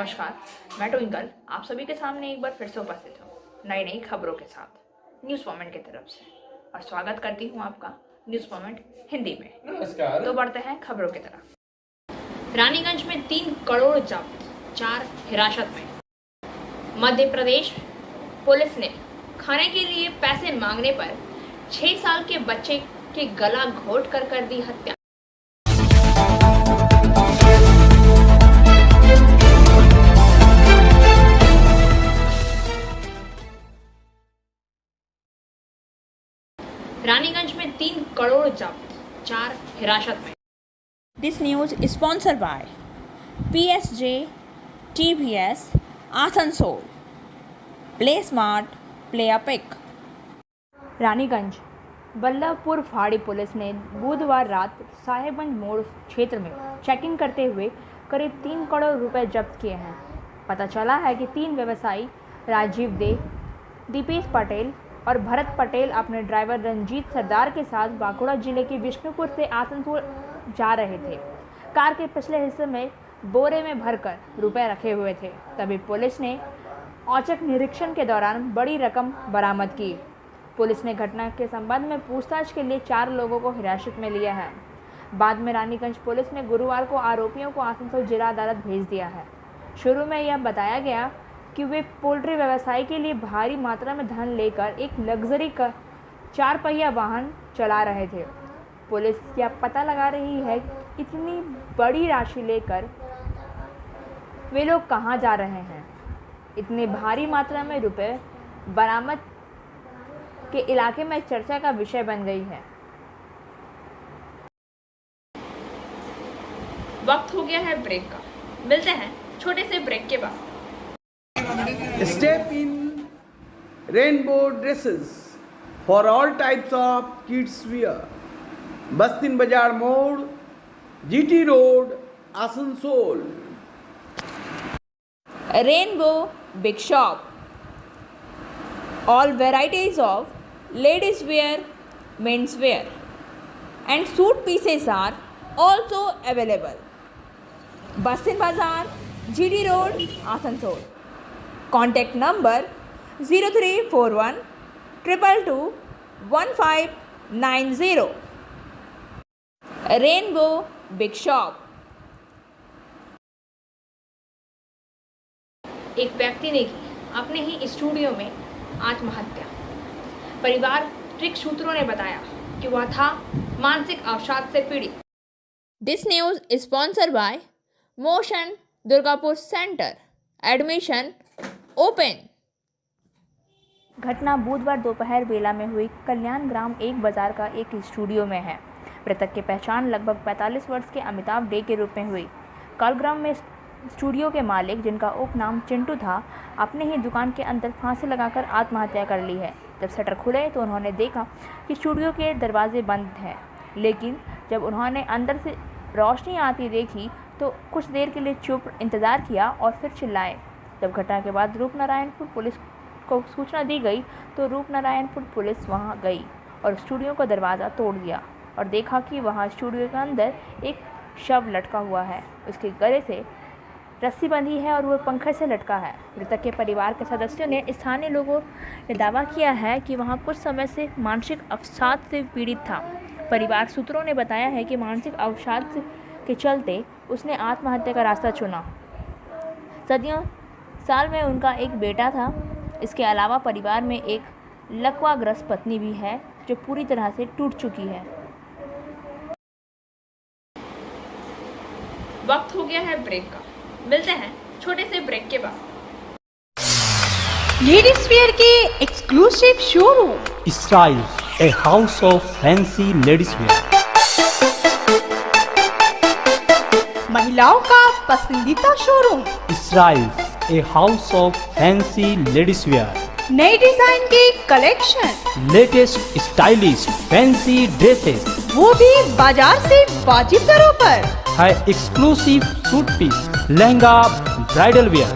नमस्कार, मैं ट्विंकल आप सभी के सामने एक बार फिर से उपस्थित हूँ नई नई खबरों के साथ न्यूज़ मोमेंट की तरफ से। और स्वागत करती हूँ आपका न्यूज़ मोमेंट हिंदी में। नमस्कार। तो बढ़ते हैं खबरों की तरफ। रानीगंज में 3 करोड़ जब्त, 4 हिरासत में। मध्य प्रदेश पुलिस ने खाने के लिए पैसे मांगने पर 6 साल के बच्चे के गला घोट कर दी हत्या। रानीगंज में 3 करोड़ जब्त, 4 हिरासत में। This news is sponsored by PSG TVS Asansol. Play smart, play epic. Raniganj Ballabhpur फाड़ी पुलिस ने बुधवार रात साहेबगंज मोड़ क्षेत्र में चेकिंग करते हुए करीब 3 करोड़ रुपए जब्त किए हैं। पता चला है कि 3 व्यवसायी राजीव दे, दीपेश पटेल और भरत पटेल अपने ड्राइवर रंजीत सरदार के साथ बांकुड़ा जिले के विष्णुपुर से आसनसोल जा रहे थे। कार के पिछले हिस्से में बोरे में भरकर रुपए रखे हुए थे। तभी पुलिस ने औचक निरीक्षण के दौरान बड़ी रकम बरामद की। पुलिस ने घटना के संबंध में पूछताछ के लिए 4 लोगों को हिरासत में लिया है। बाद में रानीगंज पुलिस ने गुरुवार को आरोपियों को आसनसोल जिला अदालत भेज दिया है। शुरू में यह बताया गया कि वे पोल्ट्री व्यवसाय के लिए भारी मात्रा में धन लेकर एक लग्जरी का 4 पहिया वाहन चला रहे थे। पुलिस यह पता लगा रही है कि इतनी बड़ी राशि लेकर वे लोग कहां जा रहे हैं। इतनी भारी मात्रा में रुपए बरामद के इलाके में चर्चा का विषय बन गई है। वक्त हो गया है ब्रेक का, मिलते हैं छोटे से ब्रेक के बाद। Step in rainbow dresses for all types of kids wear. बस्तिन बाजार मोड़, GT road, Asansol. Rainbow Big Shop. All varieties of ladies wear, men's wear and suit pieces are also available. Bastin Bazaar, GD Road, Asansol. Contact number 0341 222 1590. Rainbow Big Shop. एक व्यक्ति ने की अपने ही studio में आत्महत्या। पारिवारिक सूत्रों ने बताया कि वह था मानसिक अवसाद से पीड़ित। This news is sponsored by Motion Durgapur Center. Admission open. घटना बुधवार दोपहर बेला में हुई कल्याण ग्राम 1 बाजार का एक स्टूडियो में है। मृतक की पहचान लगभग 45 वर्ष के अमिताभ डे के रूप में हुई। कलग्राम में स्टूडियो के मालिक, जिनका उपनाम चिंटू था, अपने ही दुकान के अंदर फांसी लगाकर आत्महत्या कर ली है। जब शटर खुले तो उन्होंने देखा कि स्टूडियो के दरवाजे बंद हैं, लेकिन जब उन्होंने अंदर से रोशनी आती देखी तो कुछ देर के लिए चुप इंतज़ार किया और फिर चिल्लाए। जब घटना के बाद रूपनारायणपुर पुलिस को सूचना दी गई तो रूपनारायणपुर पुलिस वहां गई और स्टूडियो का दरवाज़ा तोड़ दिया और देखा कि वहां स्टूडियो के अंदर एक शव लटका हुआ है। उसके गले से रस्सी बंधी है और वह पंखे से लटका है। मृतक के परिवार के सदस्यों ने स्थानीय लोगों ने दावा किया है कि वहां कुछ समय से मानसिक अवसाद से पीड़ित था। परिवार सूत्रों ने बताया है कि मानसिक अवसाद के चलते उसने आत्महत्या का रास्ता चुना। साल में उनका एक बेटा था। इसके अलावा परिवार में एक लकवाग्रस्त पत्नी भी है जो पूरी तरह से टूट चुकी है। वक्त हो गया है ब्रेक का, मिलते हैं छोटे से ब्रेक के बाद। लेडीज वेयर के exclusive showroom Styles, a house of fancy ladies wear. महिलाओं का पसंदीदा showroom Styles, a house of fancy ladies wear. नए डिजाइन के collection, Latest stylish fancy dresses. वो भी बाजार से वाजिब दरों पर। है exclusive suit piece, lehenga, bridal wear.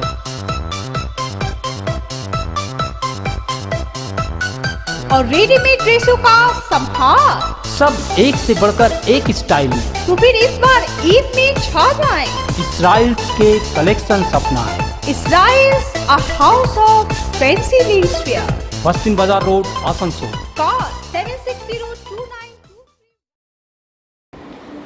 और रेडीमेड ड्रेसों का संभार। सब एक से बढ़कर एक स्टाइल में। तो फिर इस बार ईद में छा जाएं। इसराइल्स के कलेक्शन अपनाएं। Israel's a house of fancy ladies wear. Bastin Bazar road, Asansol. Call 760292।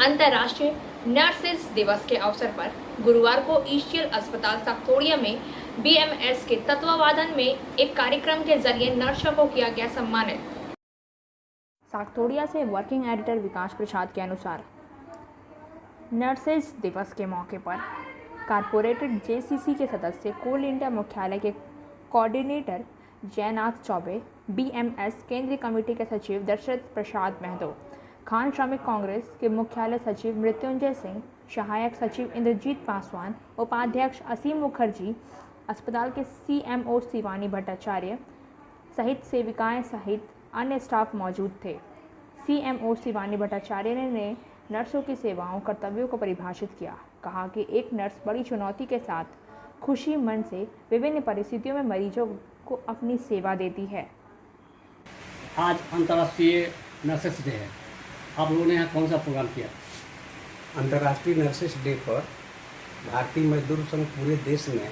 अंतर्राष्ट्रीय नर्सेस दिवस के अवसर पर गुरुवार को ईसीएल अस्पताल सागतोड़िया में बीएमएस के तत्वावधान में एक कार्यक्रम के जरिए नर्सों को किया गया सम्मानित। सागतोड़िया से वर्किंग एडिटर विकास प्रसाद के अनुसार नर्सेस दिवस के मौके पर कारपोरेटेड जेसीसी के सदस्य कोल इंडिया मुख्यालय के कोऑर्डिनेटर जयनाथ चौबे, बीएमएस केंद्रीय कमेटी के सचिव दशरथ प्रसाद महतो, खान श्रमिक कांग्रेस के मुख्यालय सचिव मृत्युंजय सिंह, सहायक सचिव इंद्रजीत पासवान, उपाध्यक्ष असीम मुखर्जी, अस्पताल के सीएमओ शिवानी भट्टाचार्य सहित सेविकाएं सहित अन्य स्टाफ मौजूद थे। सीएमओ शिवानी भट्टाचार्य ने नर्सों की सेवाओं कर्तव्यों को परिभाषित किया। कहा कि एक नर्स बड़ी चुनौती के साथ खुशी मन से विभिन्न परिस्थितियों में मरीजों को अपनी सेवा देती है। आज अंतर्राष्ट्रीय नर्सेस डे है, आप लोगों ने यहाँ कौन सा प्रोग्राम किया? अंतर्राष्ट्रीय नर्सेस डे पर भारतीय मजदूर संघ पूरे देश में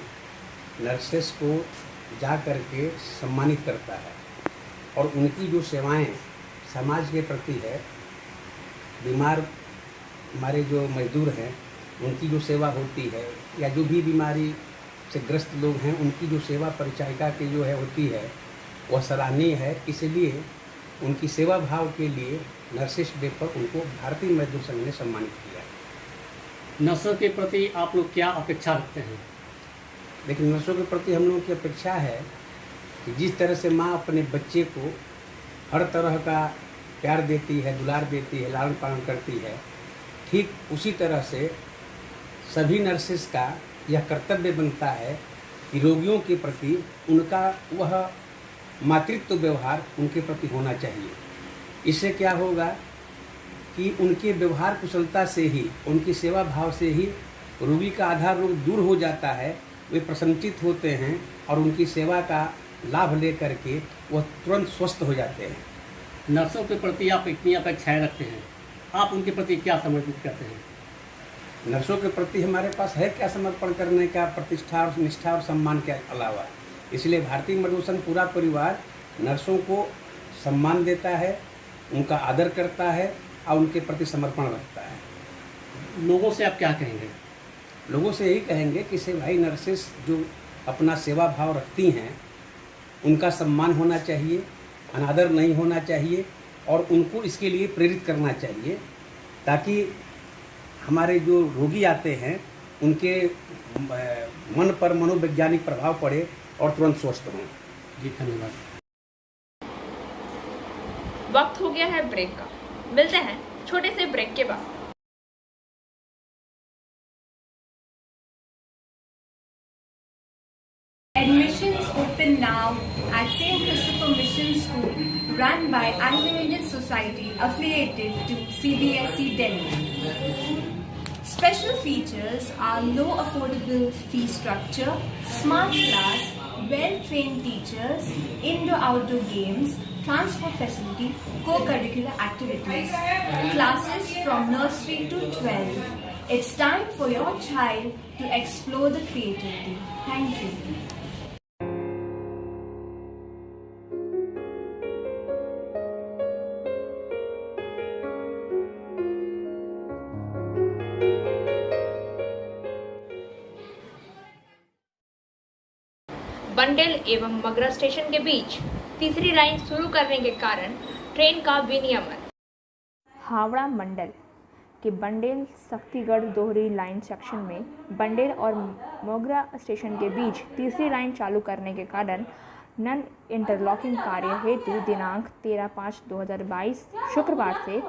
नर्सेस को जा कर के सम्मानित करता है और उनकी जो सेवाएं समाज के प्रति है, बीमार हमारे जो मजदूर हैं उनकी जो सेवा होती है या जो भी बीमारी से ग्रस्त लोग हैं उनकी जो सेवा परिचारिका की जो है होती है वह सराहनीय है। इसलिए उनकी सेवा भाव के लिए नर्सेस डे पर उनको भारतीय मजदूर संघ ने सम्मानित किया। नर्सों के प्रति आप लोग क्या अपेक्षा रखते हैं? लेकिन नर्सों के प्रति हम लोगों की अपेक्षा है कि जिस तरह से माँ अपने बच्चे को हर तरह का प्यार देती है, दुलार देती है, लालन पालन करती है, ठीक उसी तरह से सभी नर्सेस का यह कर्तव्य बनता है कि रोगियों के प्रति उनका वह मातृत्व व्यवहार उनके प्रति होना चाहिए। इससे क्या होगा कि उनके व्यवहार कुशलता से ही, उनकी सेवा भाव से ही रोगी का आधा रोग दूर हो जाता है, वे प्रसन्नचित होते हैं और उनकी सेवा का लाभ लेकर के वह तुरंत स्वस्थ हो जाते हैं। नर्सों के प्रति आप इतनी अपेक्षाएं रखते हैं, आप उनके प्रति क्या समर्पित करते हैं? नर्सों के प्रति हमारे पास है क्या समर्पण करने का, प्रतिष्ठा और निष्ठा और सम्मान के अलावा। इसलिए भारतीय मजदूर संघ पूरा परिवार नर्सों को सम्मान देता है, उनका आदर करता है और उनके प्रति समर्पण रखता है। लोगों से आप क्या कहेंगे? लोगों से यही कहेंगे कि सेवाई नर्सेस जो अपना सेवा भाव रखती हैं उनका सम्मान होना चाहिए, अनादर नहीं होना चाहिए और उनको इसके लिए प्रेरित करना चाहिए ताकि हमारे जो रोगी आते हैं उनके मन पर मनोवैज्ञानिक प्रभाव पड़े और तुरंत स्वस्थ हों। जी धन्यवाद। वक्त हो गया है ब्रेक का, मिलते हैं छोटे से ब्रेक के बाद। Admissions open now at St. Christopher Mission School, run by Anglo-Indian Society affiliated to CBSE Delhi. Special features are low affordable fee structure, smart class, well-trained teachers, indoor-outdoor games, transport facility, co-curricular activities, classes from nursery to 12. It's time for your child to explore the creativity. Thank you. Bundle एवं Magra station के बीच तीसरी line शुरू करने के कारण train का विनियमन। हावड़ा मंडल के बंडेल शक्तिगढ़ दोहरी लाइन सेक्शन में बंडेल और मोगरा स्टेशन के बीच तीसरी लाइन चालू करने के कारण नन इंटरलॉकिंग कार्य हेतु दिनांक 13/5/2022 शुक्रवार से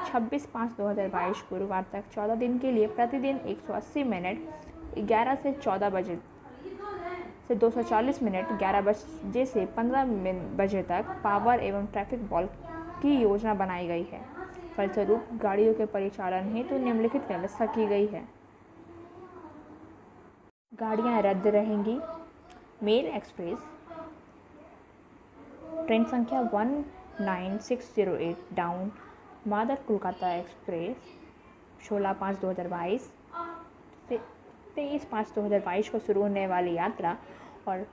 26/5/2022 गुरुवार तक 14 दिन के लिए प्रतिदिन 180 मिनट 11 से 14 बजे से 240 मिनट 11 बजे से 15 बजे तक पावर एवं ट्रैफिक बॉल की योजना बनाई गई है। फलस्वरूप गाड़ियों के परिचालन हेतु निम्नलिखित व्यवस्था की गई है। गाड़ियां रद्द रहेंगी। मेल एक्सप्रेस ट्रेन संख्या 9608 डाउन मादर कोलकाता एक्सप्रेस 16/5/2022 से 23/5/2022 को शुरू होने वाली यात्रा और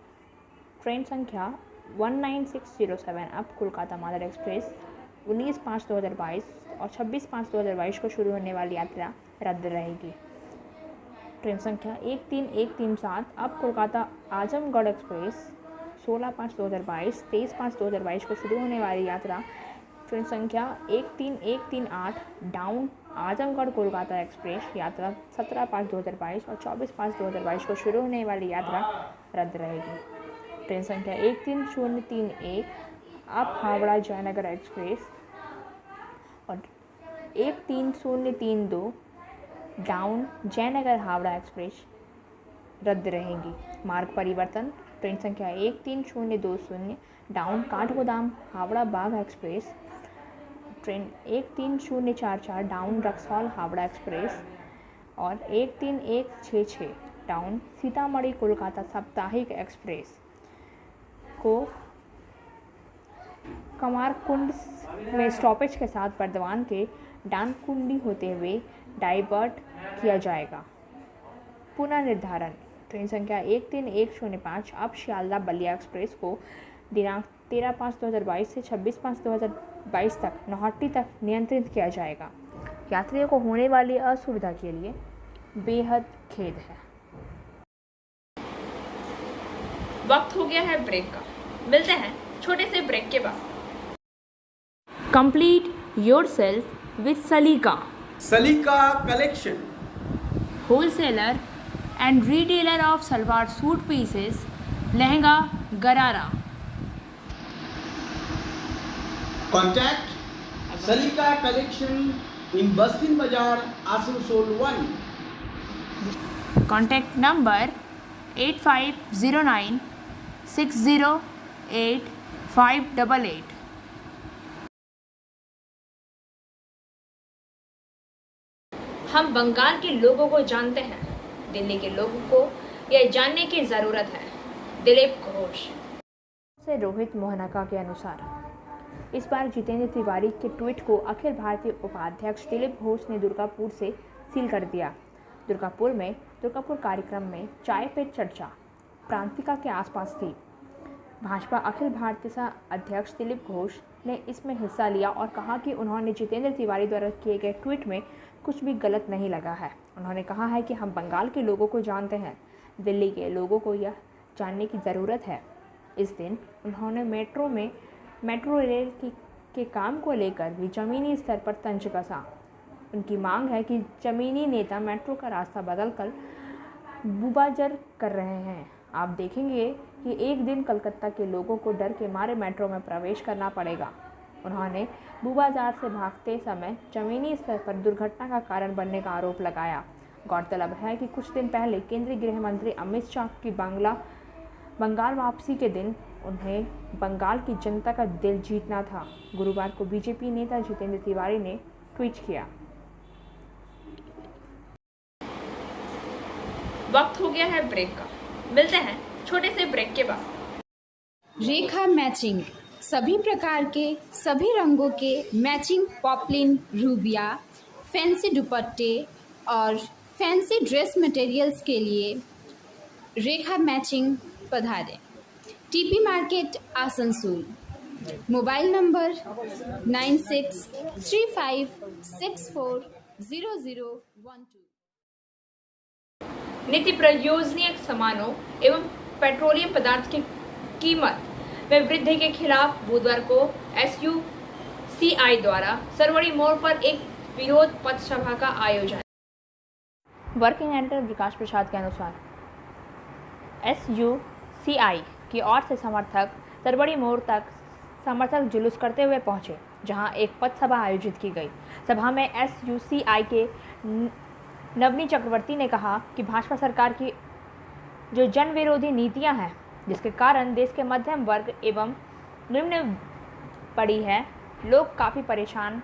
ट्रेन संख्या 19607 अप कोलकाता मादर एक्सप्रेस 19/5/2022 और 26/5/2022 को शुरू होने वाली यात्रा रद्द रहेगी। ट्रेन संख्या 13137 अप कोलकाता आजमगढ़ एक्सप्रेस 16/5/2022 23/5/2022 को शुरू होने वाली यात्रा ट्रेन संख्या 13138 डाउन आजमगढ़ कोलकाता एक्सप्रेस यात्रा 17/5/2022 और 24/5/2022 को शुरू होने वाली यात्रा रद्द रहेगी। ट्रेन संख्या 13031 अप हावड़ा जयनगर एक्सप्रेस और 13032 डाउन जयनगर हावड़ा एक्सप्रेस रद्द रहेंगी। मार्ग परिवर्तन ट्रेन संख्या 13020 डाउन काठगोदाम हावड़ा बाघ express, train 13044 down Raxaul Howrah express और 13166 डाउन सीतामढ़ी कोलकाता साप्ताहिक एक्सप्रेस को कमारकुंड में स्टॉपेज के साथ बर्दवान के डानकुंडी होते हुए डाइवर्ट किया जाएगा। पुनर्निर्धारण ट्रेन संख्या 13105 अब शियालदह बलिया एक्सप्रेस को दिनांक 13/5/2022 से 26/5/2022 तक नौहट्टी तक नियंत्रित किया जाएगा। यात्रियों को होने वाली असुविधा के लिए बेहद खेद है। वक्त हो गया है ब्रेक का, मिलते हैं छोटे से ब्रेक के बाद। कंप्लीट योरसेल्फ विद सलीका, सलीका collection, wholesaler and retailer of salwar suit pieces, lehenga गरारा। Contact Salika Collection in Bastin Bazaar, Asansol 1. Contact number 8509 608 588। हम बंगाल के लोगों को जानते हैं, दिल्ली के लोगों को यह जानने की ज़रूरत है। दिलीप घोष से रोहित मोहनका के अनुसार इस बार जितेंद्र तिवारी के ट्वीट को अखिल भारतीय उपाध्यक्ष दिलीप घोष ने दुर्गापुर से सील कर दिया। दुर्गापुर कार्यक्रम में चाय पे चर्चा प्रांतिका के आसपास थी। भाजपा अखिल भारतीय अध्यक्ष दिलीप घोष ने इसमें हिस्सा लिया और कहा कि उन्होंने जितेंद्र तिवारी द्वारा किए गए ट्वीट में कुछ भी गलत नहीं लगा है। उन्होंने कहा है कि हम बंगाल के लोगों को जानते हैं, दिल्ली के लोगों को यह जानने की ज़रूरत है। इस दिन उन्होंने मेट्रो रेल के काम को लेकर भी ज़मीनी स्तर पर तंज कसा। उनकी मांग है कि ज़मीनी नेता मेट्रो का रास्ता बदलकर बुबाजर कर रहे हैं। आप देखेंगे कि एक दिन कलकत्ता के लोगों को डर के मारे मेट्रो में प्रवेश करना पड़ेगा। उन्होंने बुबाजार से भागते समय ज़मीनी स्तर पर दुर्घटना का कारण बनने का आरोप लगाया। गौरतलब है कि कुछ दिन पहले केंद्रीय गृह मंत्री अमित शाह की बंगाल वापसी के दिन उन्हें बंगाल की जनता का दिल जीतना था। गुरुवार को बीजेपी नेता जितेंद्र तिवारी ने ट्वीट किया। वक्त हो गया है ब्रेक का, मिलते हैं छोटे से ब्रेक के बाद। रेखा मैचिंग, सभी प्रकार के सभी रंगों के मैचिंग पॉपलिन, रूबिया, फैंसी दुपट्टे और फैंसी ड्रेस मटेरियल्स के लिए रेखा मैचिंग पधारें। TP market Asansol. Mobile number 9635640012। नित्य प्रयोजनीय सामानों एवं पेट्रोलियम पदार्थ की कीमत में वृद्धि के खिलाफ बुधवार को SUCI द्वारा सरवड़ी मोड़ पर एक विरोध पथ सभा का आयोजन। वर्किंग एडिटर विकास प्रसाद के अनुसार SUCI की ओर से समर्थक सरवड़ी मोड़ तक समर्थक जुलूस करते हुए पहुंचे, जहां एक पथ सभा आयोजित की गई। सभा में SUCI के नवनी चक्रवर्ती ने कहा कि भाजपा सरकार की जो जन विरोधी नीतियां हैं, जिसके कारण देश के मध्यम वर्ग एवं निम्न पड़ी है लोग काफ़ी परेशान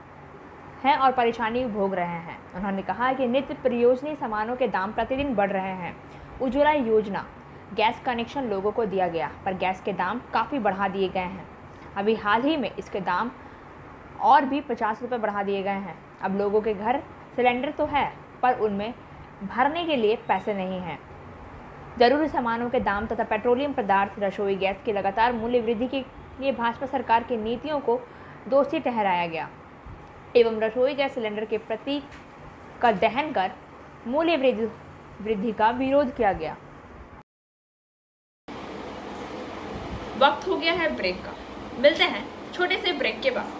हैं और परेशानी भोग रहे हैं। उन्होंने कहा कि नित्य प्रयोजनीय सामानों के दाम प्रतिदिन बढ़ रहे हैं। उज्ज्वला योजना गैस कनेक्शन लोगों को दिया गया, पर गैस के दाम काफ़ी बढ़ा दिए गए हैं। अभी हाल ही में इसके दाम और भी 50 रुपये बढ़ा दिए गए हैं। अब लोगों के घर सिलेंडर तो है, पर उनमें भरने के लिए पैसे नहीं हैं। जरूरी सामानों के दाम तथा पेट्रोलियम पदार्थ, रसोई गैस की लगातार मूल्य वृद्धि के लिए भाजपा सरकार की नीतियों को दोषी ठहराया गया एवं रसोई गैस सिलेंडर के प्रतीक का दहन कर मूल्य वृद्धि का विरोध किया गया। वक्त हो गया है ब्रेक का, मिलते हैं छोटे से ब्रेक के बाद।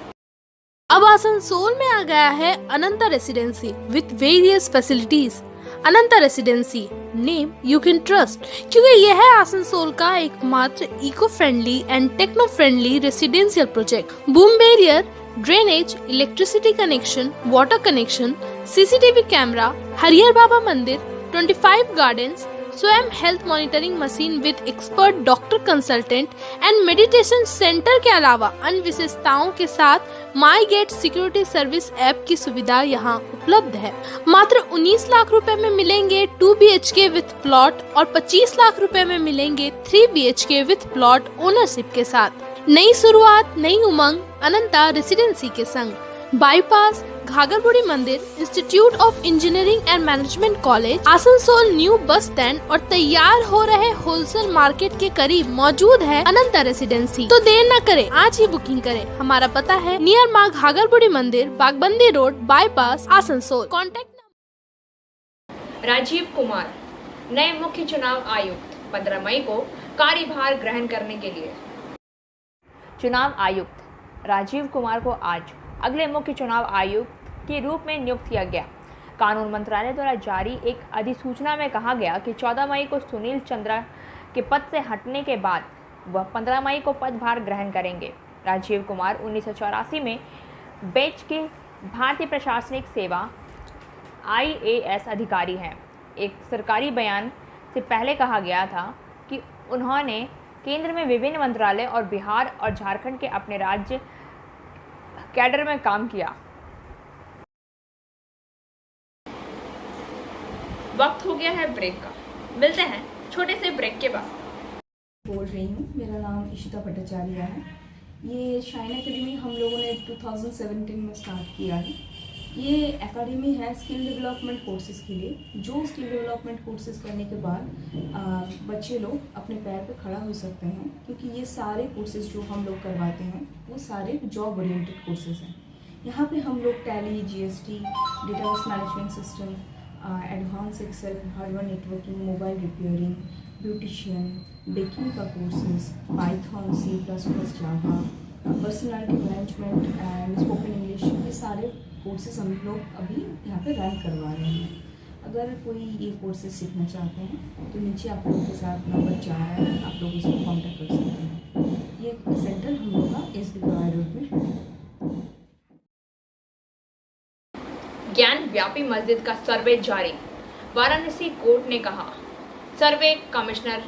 अब आसनसोल में आ गया है Ananta residency with various facilities. Ananta residency, name you can trust, क्योंकि यह है आसनसोल का एकमात्र eco friendly and techno friendly residential project. Boom barrier, drainage, electricity connection, water connection, CCTV camera, Harihar Baba Mandir, 25 gardens, स्वयं health monitoring machine with expert doctor consultant and meditation centre के अलावा अन्य विशेषताओं के साथ my gate security service app की सुविधा यहाँ उपलब्ध है। मात्र 19 लाख रुपए में मिलेंगे 2 BHK विथ प्लॉट और 25 लाख रुपए में मिलेंगे 3 BHK विथ प्लॉट ओनरशिप के साथ। नई शुरुआत, नई उमंग अनंता रेसिडेंसी के संग। बाईपास, घाघरबुड़ी मंदिर, institute of engineering and management college, Asansol new bus stand और तैयार हो रहे होलसेल मार्केट के करीब मौजूद है अनंता रेसिडेंसी। तो देर न करें, आज ही बुकिंग करें। हमारा पता है near Maa Ghagharburi Mandir, Bagbandi road, bypass, Asansol. Contact. Rajiv Kumar नए मुख्य चुनाव आयुक्त 15 मई को कार्यभार ग्रहण करने के लिए। चुनाव आयुक्त राजीव कुमार को आज अगले मुख्य चुनाव आयुक्त के रूप में नियुक्त किया गया। कानून मंत्रालय द्वारा जारी एक अधिसूचना में कहा गया कि 14 मई को सुनील चंद्रा के पद से हटने के बाद वह 15 मई को पदभार ग्रहण करेंगे। राजीव कुमार 1984 में बेच के भारतीय प्रशासनिक सेवा IAS अधिकारी हैं। एक सरकारी बयान से पहले कहा गया था कि उन्होंने केंद्र में विभिन्न मंत्रालय और बिहार और झारखंड के अपने राज्य कैडर में काम किया। वक्त हो गया है ब्रेक का, मिलते हैं छोटे से ब्रेक के बाद। बोल रही हूँ, मेरा नाम इशिता भट्टाचार्य है। ये शाइन एकेडमी हम लोगों ने 2017 में स्टार्ट किया है। ये एकेडमी है स्किल डेवलपमेंट कोर्सेज़ के लिए। जो स्किल डेवलपमेंट कोर्सेज़ करने के बाद बच्चे लोग अपने पैर पे खड़ा हो सकते हैं, क्योंकि ये सारे कोर्सेज़ जो हम लोग करवाते हैं वो सारे जॉब ओरिएंटेड कोर्सेज़ हैं। यहाँ पे हम लोग Tally, GST, database management system, advance Excel, hardware networking, mobile repairing, beautician, baking का courses, Python, C++, Java, personality management and spoken English, ये सारे कोर्सेज हम लोग अभी यहाँ पे रन करवा रहे हैं। अगर कोई ये कोर्सेज सीखना चाहते हैं तो नीचे आप लोगों के साथ नंबर जा रहा है, आप लोग इसको कांटेक्ट कर सकते हैं। ये सेंटर हम लोग का SB गवाई रोड में है। ज्ञान व्यापी मस्जिद का सर्वे जारी, वाराणसी कोर्ट ने कहा। सर्वे कमिश्नर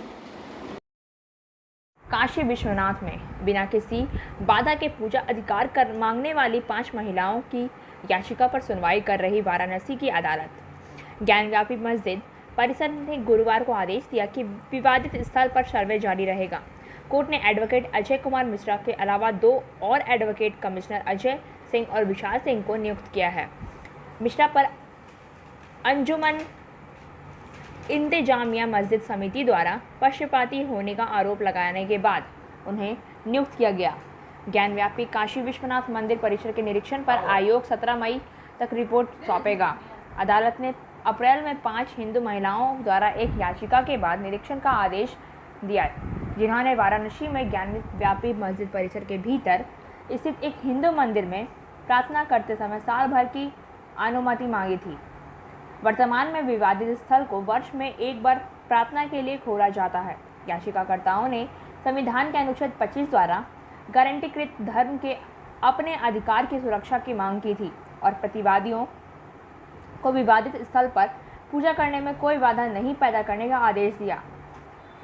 काशी विश्वनाथ में बिना किसी बाधा के पूजा अधिकार कर मांगने वाली 5 महिलाओं की याचिका पर सुनवाई कर रही वाराणसी की अदालत ज्ञानव्यापी मस्जिद परिसर ने गुरुवार को आदेश दिया कि विवादित स्थल पर सर्वे जारी रहेगा। कोर्ट ने एडवोकेट अजय कुमार मिश्रा के अलावा 2 और एडवोकेट कमिश्नर अजय सिंह और विशाल सिंह को नियुक्त किया है। मिश्रा पर अंजुमन इंतजामिया मस्जिद समिति द्वारा पक्षपाती होने का आरोप लगाने के बाद उन्हें नियुक्त किया गया। ज्ञानव्यापी काशी विश्वनाथ मंदिर परिसर के निरीक्षण पर आयोग 17 मई तक रिपोर्ट सौंपेगा। अदालत ने अप्रैल में 5 हिंदू महिलाओं द्वारा एक याचिका के बाद निरीक्षण का आदेश दिया, जिन्होंने वाराणसी में ज्ञानव्यापी मस्जिद परिसर के भीतर स्थित एक हिंदू मंदिर में प्रार्थना करते समय साल भर की अनुमति मांगी थी। वर्तमान में विवादित स्थल को वर्ष में एक बार प्रार्थना के लिए खोला जाता है। याचिकाकर्ताओं ने संविधान के अनुच्छेद 25 द्वारा गारंटीकृत धर्म के अपने अधिकार की सुरक्षा की मांग की थी और प्रतिवादियों को विवादित स्थल पर पूजा करने में कोई बाधा नहीं पैदा करने का आदेश दिया।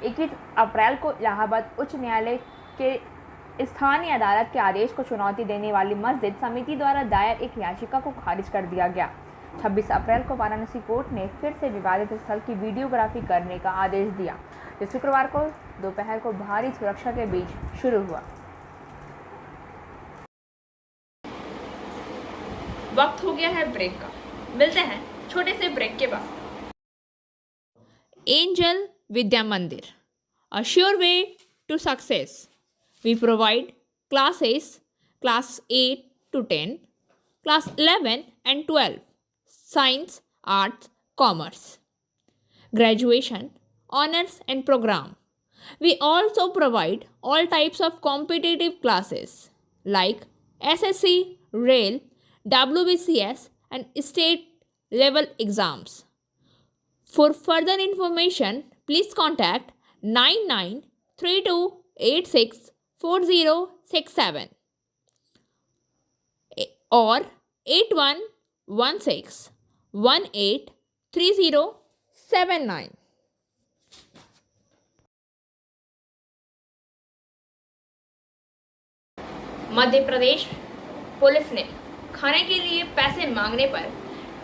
21 अप्रैल को इलाहाबाद उच्च न्यायालय के स्थानीय अदालत के आदेश को चुनौती देने वाली मस्जिद समिति द्वारा दायर एक याचिका को खारिज कर दिया गया। 26 अप्रैल को वाराणसी कोर्ट ने फिर से विवादित स्थल की वीडियोग्राफी करने का आदेश दिया, जो शुक्रवार को दोपहर को भारी सुरक्षा के बीच शुरू हुआ। वक्त हो गया है ब्रेक का, मिलते हैं छोटे से ब्रेक के बाद। एंजल विद्या मंदिर, a sure way to success. We provide classes class 8 to 10, class 11 and 12, science, arts, commerce, graduation, honors and program. We also provide all types of competitive classes like SSC, Rail, WBCS and state level exams. For further information, please contact 9932864067 or 8116183079. Madhya Pradesh police ने खाने के लिए पैसे मांगने पर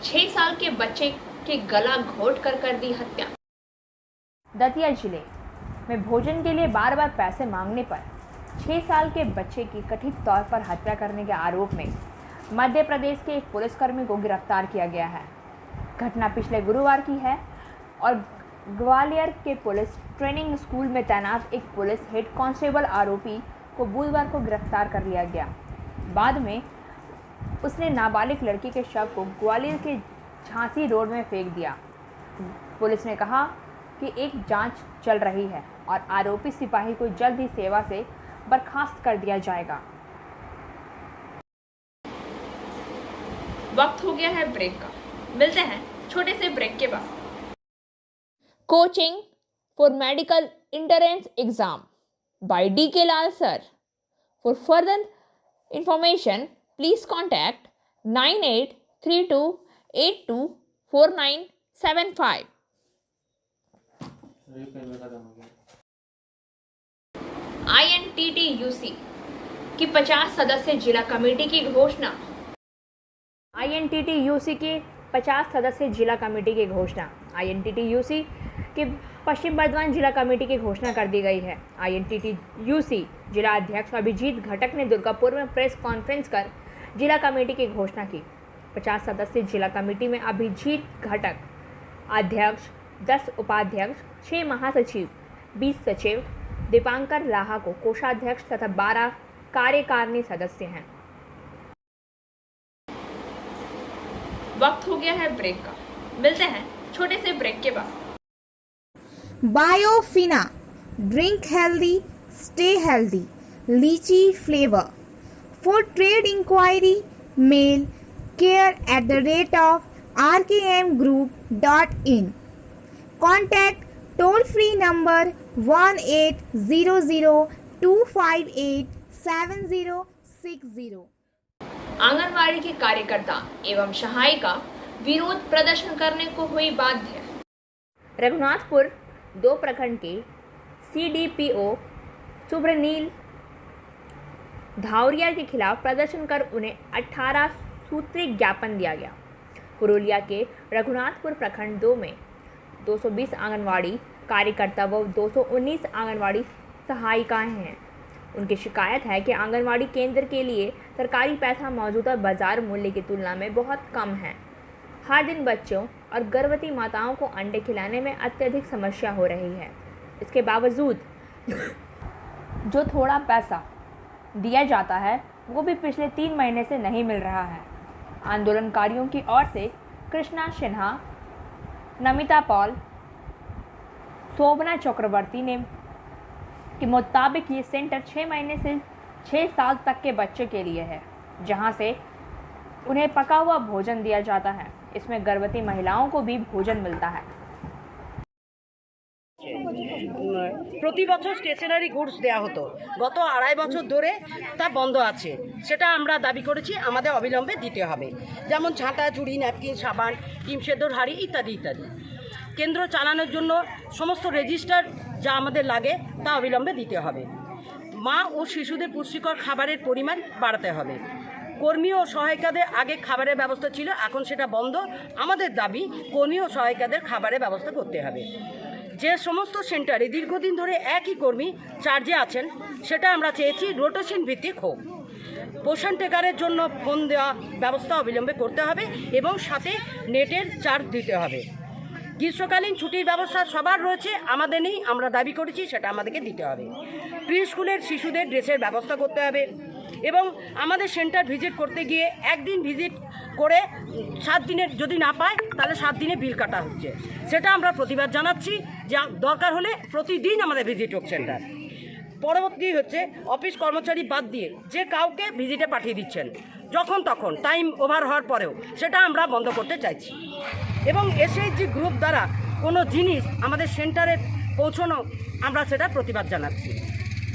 6 साल के बच्चे के गला घोट कर दी हत्या। दतिया जिले में भोजन के लिए बार बार पैसे मांगने पर 6 साल के बच्चे की कथित तौर पर हत्या करने के आरोप में मध्य प्रदेश के एक पुलिसकर्मी को गिरफ्तार किया गया है। घटना पिछले गुरुवार की है और ग्वालियर के पुलिस ट्रेनिंग स्कूल में तैनात एक पुलिस हेड कांस्टेबल आरोपी को बुधवार को गिरफ्तार कर लिया गया। बाद में उसने नाबालिग लड़की के शव को ग्वालियर के झांसी रोड में फेंक दिया। पुलिस ने कहा कि एक जांच चल रही है और आरोपी सिपाही को जल्द ही सेवा से बर्खास्त कर दिया जाएगा। वक्त हो गया है ब्रेक का, मिलते हैं छोटे से ब्रेक के बाद। Coaching for medical entrance exam by D.K. Lal sir. For further information, please contact 9832824975. INTTUC की 50 सदस्य जिला कमेटी की घोषणा। INTTUC की 50 सदस्य जिला कमेटी की घोषणा। INTTUC की पश्चिम बर्धमान जिला कमेटी की घोषणा कर दी गई है। INTTUC जिला अध्यक्ष अभिजीत घटक ने दुर्गापुर में प्रेस कॉन्फ्रेंस कर जिला कमेटी की घोषणा की। 50 सदस्यीय जिला कमेटी में अभिजीत घटक अध्यक्ष, 10 उपाध्यक्ष, 6 महासचिव, 20 सचिव, दीपांकर लाहा को कोषाध्यक्ष तथा 12 कार्यकारिणी सदस्य हैं। वक्त हो गया है ब्रेक का, मिलते हैं छोटे से ब्रेक के बाद। Biofina, drink healthy, stay healthy, lychee flavor. For trade inquiry, mail care@rkmgroup.in. Contact toll free number 1800-258-7060. Anganwadi के कार्यकर्ता एवं सहायिका विरोध प्रदर्शन करने को हुई बाध्य। रघुनाथपुर 2 प्रखंड के CDPO सुब्रनील धावरिया के खिलाफ प्रदर्शन कर उन्हें 18 सूत्रीय ज्ञापन दिया गया। पुरुलिया के रघुनाथपुर प्रखंड 2 में 220 आंगनवाड़ी कार्यकर्ता व 219 आंगनवाड़ी सहायिकाएं हैं। उनकी शिकायत है कि आंगनवाड़ी केंद्र के लिए सरकारी पैसा मौजूदा बाजार मूल्य की तुलना में बहुत कम है। हर दिन बच्चों और गर्भवती माताओं को अंडे खिलाने में अत्यधिक समस्या हो रही है। इसके बावजूद जो थोड़ा पैसा दिया जाता है वो भी पिछले 3 महीने से नहीं मिल रहा है। आंदोलनकारियों की ओर से कृष्णा सिन्हा, नमिता पॉल, शोभना चक्रवर्ती ने के मुताबिक ये सेंटर 6 महीने से 6 साल तक के बच्चे के लिए है, जहां से उन्हें पका हुआ भोजन दिया जाता है। इसमें गर्भवती महिलाओं को भी भोजन मिलता है। প্রতি বছর স্টেশনারি গুডস দেওয়া হতো, গত 2.5 বছর ধরে তা বন্ধ আছে। সেটা আমরা দাবি করেছি আমাদের অবিলম্বে দিতে হবে, যেমন ঝাঁটা, চুড়ি, ন্যাপকিন, সাবান, ডিম সেদ্ধর হাঁড়ি ইত্যাদি ইত্যাদি। কেন্দ্র চালানোর জন্য সমস্ত রেজিস্টার যা আমাদের লাগে তা অবিলম্বে দিতে হবে। মা ও শিশুদের পুষ্টিকর খাবারের পরিমাণ বাড়াতে হবে। কর্মী ও সহায়িকাদের আগে খাবারের ব্যবস্থা ছিল, এখন সেটা বন্ধ। আমাদের দাবি কর্মী ও সহায়িকাদের খাবারের ব্যবস্থা করতে হবে। যে সমস্ত সেন্টারে দীর্ঘদিন ধরে একই কর্মী চার্জে আছেন সেটা আমরা চেয়েছি রোটেশন ভিত্তিক হোক। পোষণ টেকারের জন্য ফোন দেওয়া ব্যবস্থা অবিলম্বে করতে হবে এবং সাথে নেটের চার্জ দিতে হবে। গ্রীষ্মকালীন ছুটির ব্যবস্থা সবার রয়েছে, আমাদের নেই, আমরা দাবি করেছি সেটা আমাদেরকে দিতে হবে। প্রি স্কুলের শিশুদের ড্রেসের ব্যবস্থা করতে হবে এবং আমাদের সেন্টার ভিজিট করতে গিয়ে একদিন ভিজিট করে 7 দিনের যদি না পায় তাহলে 7 দিনে বিল কাটা হচ্ছে, সেটা আমরা প্রতিবাদ জানাচ্ছি। যা দরকার হলে প্রতিদিন আমাদের ভিজিট হোক সেন্টার। পরবর্তী হচ্ছে অফিস কর্মচারী বাদ দিয়ে যে কাউকে ভিজিটে পাঠিয়ে দিচ্ছেন যখন তখন, টাইম ওভার হওয়ার পরেও, সেটা আমরা বন্ধ করতে চাইছি। এবং এসএইচজি গ্রুপ দ্বারা কোনো জিনিস আমাদের সেন্টারে পৌঁছানো, আমরা সেটা প্রতিবাদ জানাচ্ছি।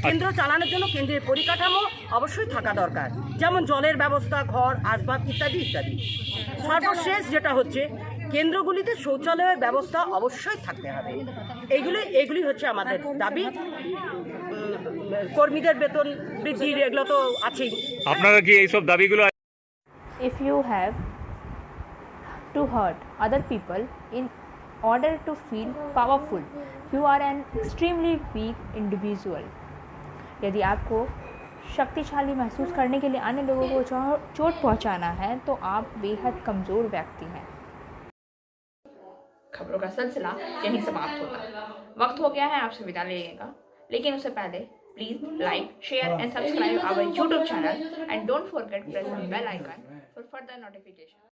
কেন্দ্র চালানোর জন্য কেন্দ্রের পরিকাঠামো অবশ্যই থাকা দরকার, যেমন জলের ব্যবস্থা, ঘর, আসবাব ইত্যাদি ইত্যাদি। সর্বশেষ যেটা হচ্ছে কেন্দ্রগুলিতে শৌচালয়ের ব্যবস্থা অবশ্যই থাকতে হবে। এগুলি হচ্ছে আমাদের দাবি। কর্মীদের বেতন বৃদ্ধির এগুলো তো আছেই। আপনারা কি এইসব দাবিগুলো If you have to hurt other people in order to feel powerful, you are an extremely weak individual. यदि आपको शक्तिशाली महसूस करने के लिए अन्य लोगों को चोट पहुंचाना है तो आप बेहद कमज़ोर व्यक्ति हैं। खबरों का सिलसिला यहीं समाप्त होता है। वक्त हो गया है आपसे विदा लेने का, लेकिन उससे पहले please like, share and subscribe our YouTube channel and don't forget press the bell icon for further notification.